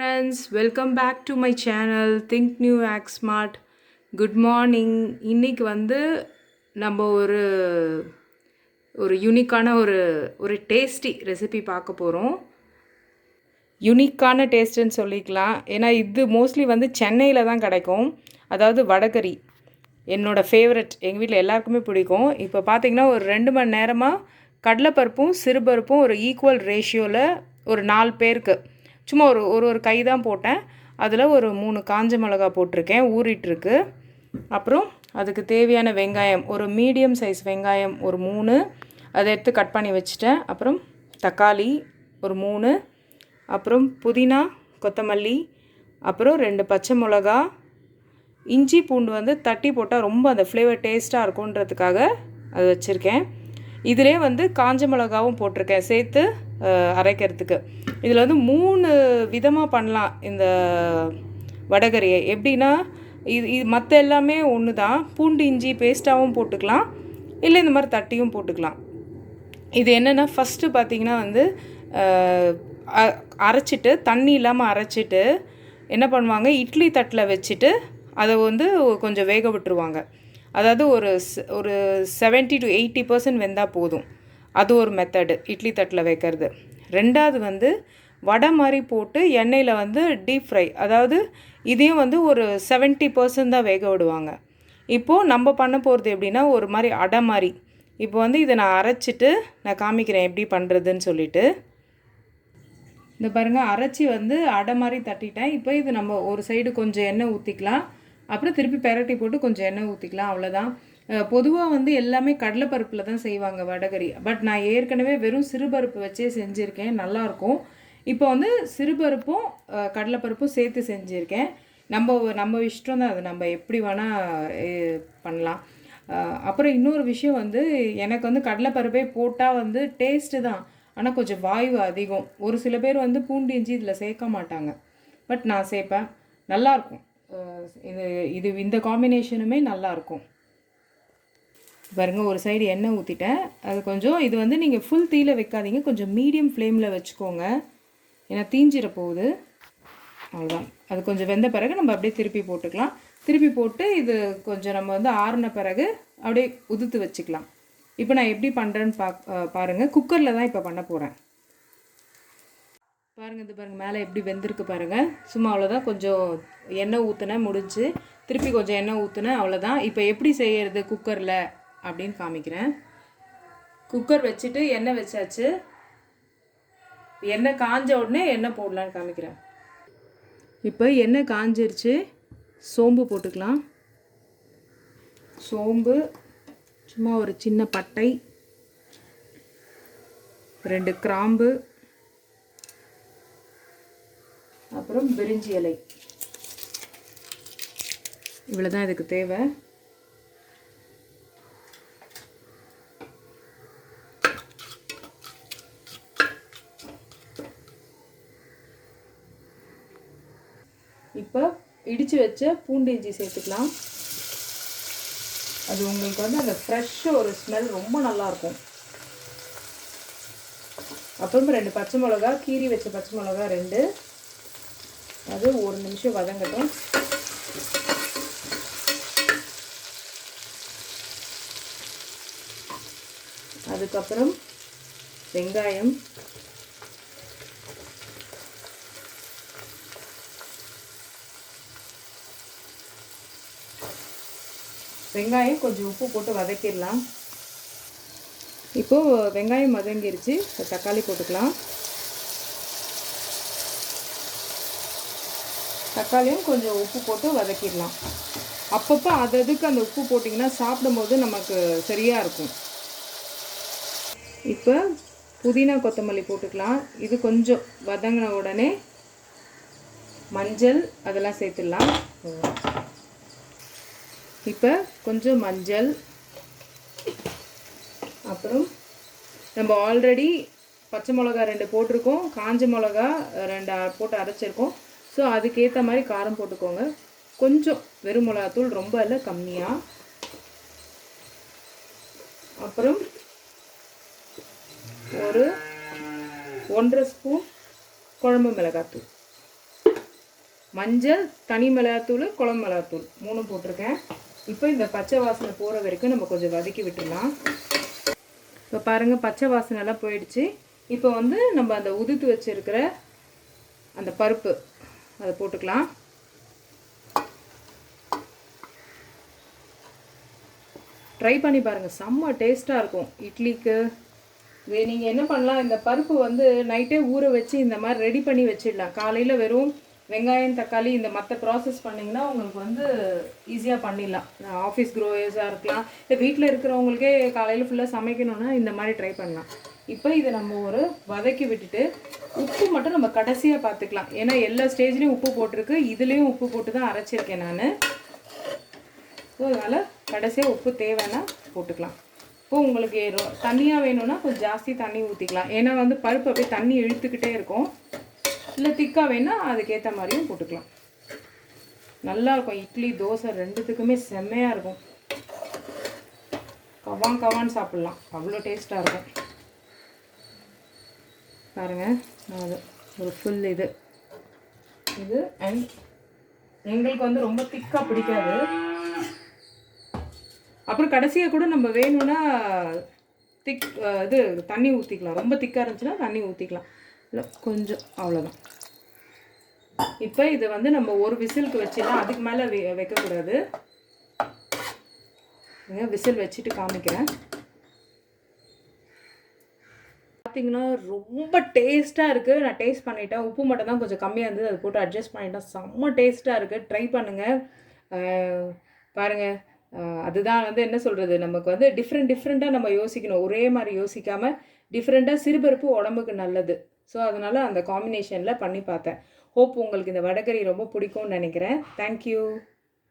friends, welcome back to my channel Think New Act Smart. Good morning. இன்னைக்கு வந்து நம்ம ஒரு யூனிக்கான ஒரு டேஸ்டி ரெசிபி பார்க்க போகிறோம். யூனிக்கான டேஸ்ட்டுன்னு சொல்லிக்கலாம். ஏன்னா இது மோஸ்ட்லி வந்து சென்னையில் தான் கிடைக்கும். அதாவது வடகரி என்னோடய ஃபேவரட், எங்கள் வீட்டில் எல்லாருக்குமே பிடிக்கும். இப்போ பார்த்திங்கன்னா ஒரு 2 மணி நேரமாக கடலைப்பருப்பும் சிறுபருப்பும் ஒரு ஈக்குவல் ரேஷியோவில் ஒரு 4 பேருக்கு சும்மா ஒரு கை தான் போட்டேன். அதில் ஒரு 3 காஞ்ச மிளகா போட்டிருக்கேன், ஊறிட்டுருக்கு. அப்புறம் அதுக்கு தேவையான வெங்காயம், ஒரு மீடியம் சைஸ் வெங்காயம் ஒரு 3, அதை எடுத்து கட் பண்ணி வச்சுட்டேன். அப்புறம் தக்காளி ஒரு 3, அப்புறம் புதினா, கொத்தமல்லி, அப்புறம் 2 பச்சை மிளகா, இஞ்சி பூண்டு வந்து தட்டி போட்டால் ரொம்ப அந்த ஃப்ளேவர் டேஸ்ட்டாக இருக்குன்றதுக்காக அது வச்சுருக்கேன். இதிலே வந்து காஞ்ச மிளகாவும் போட்டிருக்கேன் சேர்த்து அரைக்கிறதுக்கு. இதில் வந்து 3 விதமாக பண்ணலாம் இந்த வடகரியை. எப்படின்னா இது மற்ற எல்லாமே ஒன்று தான். பூண்டு இஞ்சி பேஸ்ட்டாகவும் போட்டுக்கலாம், இல்லை இந்த மாதிரி தட்டியும் போட்டுக்கலாம். இது என்னென்னா ஃபஸ்ட்டு பார்த்திங்கன்னா வந்து அரைச்சிட்டு தண்ணி இல்லாமல் அரைச்சிட்டு என்ன பண்ணுவாங்க, இட்லி தட்டில் வச்சுட்டு அதை வந்து கொஞ்சம் வேக விட்டுருவாங்க. அதாவது ஒரு 70 to 80% வெந்தால் போதும். அது ஒரு மெத்தடு இட்லி தட்டில் வைக்கிறது. ரெண்டாவது வந்து வடை மாதிரி போட்டு எண்ணெயில் வந்து டீப் ஃப்ரை, அதாவது இதையும் வந்து ஒரு 70% தான் வேக விடுவாங்க. இப்போது நம்ம பண்ண போகிறது எப்படின்னா ஒரு மாதிரி அடை மாதிரி. இப்போ வந்து இதை நான் அரைச்சிட்டு நான் காமிக்கிறேன் எப்படி பண்ணுறதுன்னு சொல்லிட்டு. இந்த பாருங்கள், அரைச்சி வந்து அடை மாதிரி தட்டிட்டேன். இப்போ இது நம்ம ஒரு சைடு கொஞ்சம் எண்ணெய் ஊற்றிக்கலாம், அப்புறம் திருப்பி பெரட்டி போட்டு கொஞ்சம் எண்ணெய் ஊற்றிக்கலாம், அவ்வளோதான். பொதுவாக வந்து எல்லாமே கடலைப்பருப்பில் தான் செய்வாங்க வடகரி. பட் நான் ஏற்கனவே வெறும் சிறுபருப்பு வச்சே செஞ்சுருக்கேன், நல்லாயிருக்கும். இப்போ வந்து சிறுபருப்பும் கடலைப்பருப்பும் சேர்த்து செஞ்சுருக்கேன். நம்ம இஷ்டம் தான், அது நம்ம எப்படி வேணால் பண்ணலாம். அப்புறம் இன்னொரு விஷயம் வந்து, எனக்கு வந்து கடலைப்பருப்பே போட்டால் வந்து டேஸ்ட்டு தான், ஆனால் கொஞ்சம் வாய்வு அதிகம். ஒரு சில பேர் வந்து பூண்டு இஞ்சி இதில் சேர்க்க மாட்டாங்க, பட் நான் சேர்ப்பேன், நல்லாயிருக்கும். இந்த காம்பினேஷனுமே நல்லாயிருக்கும். பாருங்கள், ஒரு சைடு எண்ணெய் ஊற்றிட்டேன். அது கொஞ்சம் இது வந்து நீங்கள் ஃபுல் தீயில வைக்காதீங்க, கொஞ்சம் மீடியம் ஃப்ளேமில் வச்சுக்கோங்க, ஏன்னா தீஞ்சிட போகுது. அவ்வளோதான். அது கொஞ்சம் வெந்த பிறகு நம்ம அப்படியே திருப்பி போட்டுக்கலாம். திருப்பி போட்டு இது கொஞ்சம் நம்ம வந்து ஆறின பிறகு அப்படியே உதுத்து வச்சுக்கலாம். இப்போ நான் எப்படி பண்ணுறேன்னு பாருங்கள். குக்கரில் தான் இப்போ பண்ண போகிறேன். பாருங்கள், இது பாருங்கள் மேலே எப்படி வெந்திருக்கு பாருங்கள். சும்மா அவ்வளோதான். கொஞ்சம் எண்ணெய் ஊற்றுனேன், முடிஞ்சு திருப்பி கொஞ்சம் எண்ணெய் ஊற்றுனேன், அவ்வளோதான். இப்போ எப்படி செய்கிறது குக்கரில் அப்படின்னு காமிக்கிறேன். குக்கர் வச்சுட்டு எண்ணெய் வச்சாச்சு. எண்ணெய் காஞ்ச உடனே எண்ணெய் போடலான்னு காமிக்கிறேன். இப்போ எண்ணெய் காஞ்சிருச்சு. சோம்பு போட்டுக்கலாம். சோம்பு, சும்மா ஒரு சின்ன பட்டை, 2 கிராம்பு, அப்புறம் பிரிஞ்சி இலை. இவ்வளோ தான் இதுக்கு தேவை. இப்போ இடித்து வச்ச பூண்டு இஞ்சி சேர்த்துக்கலாம். அது உங்களுக்கு வந்து அந்த ஃப்ரெஷ்ஷாக ஒரு ஸ்மெல் ரொம்ப நல்லாயிருக்கும். அப்புறம் 2 பச்சை மிளகா, கீரி வச்ச பச்சை மிளகா 2, அது 1 நிமிஷம் வதங்கட்டும். அதுக்கப்புறம் வெங்காயம், வெங்காயம் கொஞ்சம் உப்பு போட்டு வதக்கிடலாம். இப்போது வெங்காயம் வதங்கிருச்சு, தக்காளி போட்டுக்கலாம். தக்காளியும் கொஞ்சம் உப்பு போட்டு வதக்கிடலாம். அப்பப்போ அதுக்கு அந்த உப்பு போட்டிங்கன்னா சாப்பிடும்போது நமக்கு சரியாக இருக்கும். இப்போ புதினா கொத்தமல்லி போட்டுக்கலாம். இது கொஞ்சம் வதங்கின உடனே மஞ்சள் அதெல்லாம் சேர்த்துடலாம். இப்போ கொஞ்சம் மஞ்சள், அப்புறம் நம்ம ஆல்ரெடி பச்சை மிளகா 2 போட்டிருக்கோம், காஞ்ச மிளகா 2 போட்டு அரைச்சிருக்கோம். ஸோ அதுக்கேற்ற மாதிரி காரம் போட்டுக்கோங்க. கொஞ்சம் வெறும் மிளகாத்தூள், ரொம்ப இல்லை, கம்மியாக. அப்புறம் ஒரு 1.5 ஸ்பூன் குழம்பு மிளகாத்தூள். மஞ்சள், தனி மிளகாத்தூள், குழம்பு மிளகாத்தூள் 3 போட்டிருக்கேன். இப்போ இந்த பச்சை வாசனை போகிற வரைக்கும் நம்ம கொஞ்சம் வதக்கி விட்டுடலாம். இப்போ பாருங்கள், பச்சை வாசனைலாம் போயிடுச்சு. இப்போ வந்து நம்ம அந்த உதுத்து வச்சுருக்கிற அந்த பருப்பு அதை போட்டுக்கலாம். ட்ரை பண்ணி பாருங்கள், செம்ம டேஸ்ட்டாக இருக்கும் இட்லிக்கு. இது நீங்கள் என்ன பண்ணலாம், இந்த பருப்பு வந்து நைட்டே ஊற வச்சு இந்த மாதிரி ரெடி பண்ணி வச்சிடலாம். காலையில் வெறும் வெங்காயம், தக்காளி இந்த மற்ற ப்ராசஸ் பண்ணிங்கன்னா உங்களுக்கு வந்து ஈஸியாக பண்ணிடலாம். ஆஃபீஸ் க்ரோயர்ஸாக இருக்கலாம், இல்லை வீட்டில் இருக்கிறவங்களுக்கே காலையில் ஃபுல்லாக சமைக்கணுன்னா இந்த மாதிரி ட்ரை பண்ணலாம். இப்போ இதை நம்ம ஒரு வதக்கி விட்டுட்டு உப்பு மட்டும் நம்ம கடைசியாக பார்த்துக்கலாம். ஏன்னா எல்லா ஸ்டேஜ்லேயும் உப்பு போட்டிருக்கு, இதுலேயும் உப்பு போட்டு தான் அரைச்சிருக்கேன் நான். ஸோ அதனால் கடைசியாக உப்பு தேவைன்னா போட்டுக்கலாம். இப்போ உங்களுக்கு தண்ணியாக வேணும்னா கொஞ்சம் ஜாஸ்தி தண்ணி ஊற்றிக்கலாம். ஏன்னா வந்து பருப்பு அப்படியே தண்ணி இழுத்துக்கிட்டே இருக்கும். இல்லை திக்காக வேணால் அதுக்கேற்ற மாதிரியும் போட்டுக்கலாம். நல்லாயிருக்கும். இட்லி தோசை ரெண்டுத்துக்குமே செம்மையாக இருக்கும். கவான்னு சாப்பிட்லாம், அவ்வளோ டேஸ்ட்டாக இருக்கும். பாருங்கள், நான் அது ஒரு ஃபுல் இது அண்ட் எங்களுக்கு வந்து ரொம்ப திக்காக பிடிக்காது. அப்புறம் கடைசியாக கூட நம்ம வேணும்னா இது தண்ணி ஊற்றிக்கலாம். ரொம்ப திக்காக இருந்துச்சுன்னா தண்ணி ஊற்றிக்கலாம், இல்லை கொஞ்சம், அவ்வளோதான். இப்போ இதை வந்து நம்ம ஒரு விசிலுக்கு வச்சிடலாம், அதுக்கு மேலே வைக்கக்கூடாது. விசில் வச்சுட்டு காமிக்கிறேன். பார்த்தீங்கன்னா ரொம்ப டேஸ்ட்டாக இருக்குது. நான் டேஸ்ட் பண்ணிட்டேன். உப்பு மட்டும் தான் கொஞ்சம் கம்மியாக இருந்தது, அது போட்டு அட்ஜஸ்ட் பண்ணிட்டேன். செம்ம டேஸ்ட்டாக இருக்குது. ட்ரை பண்ணுங்கள். பாருங்கள், அதுதான் வந்து என்ன சொல்கிறது, நமக்கு வந்து டிஃப்ரெண்ட்டாக நம்ம யோசிக்கணும். ஒரே மாதிரி யோசிக்காமல் டிஃப்ரெண்ட்டாக. சிறுபருப்பு உடம்புக்கு நல்லது. ஸோ அதனால் அந்த காம்பினேஷனில் பண்ணி பார்த்தேன். ஹோப் உங்களுக்கு இந்த வடகறி ரொம்ப பிடிக்கும்னு நினைக்கிறேன். தேங்க்யூ.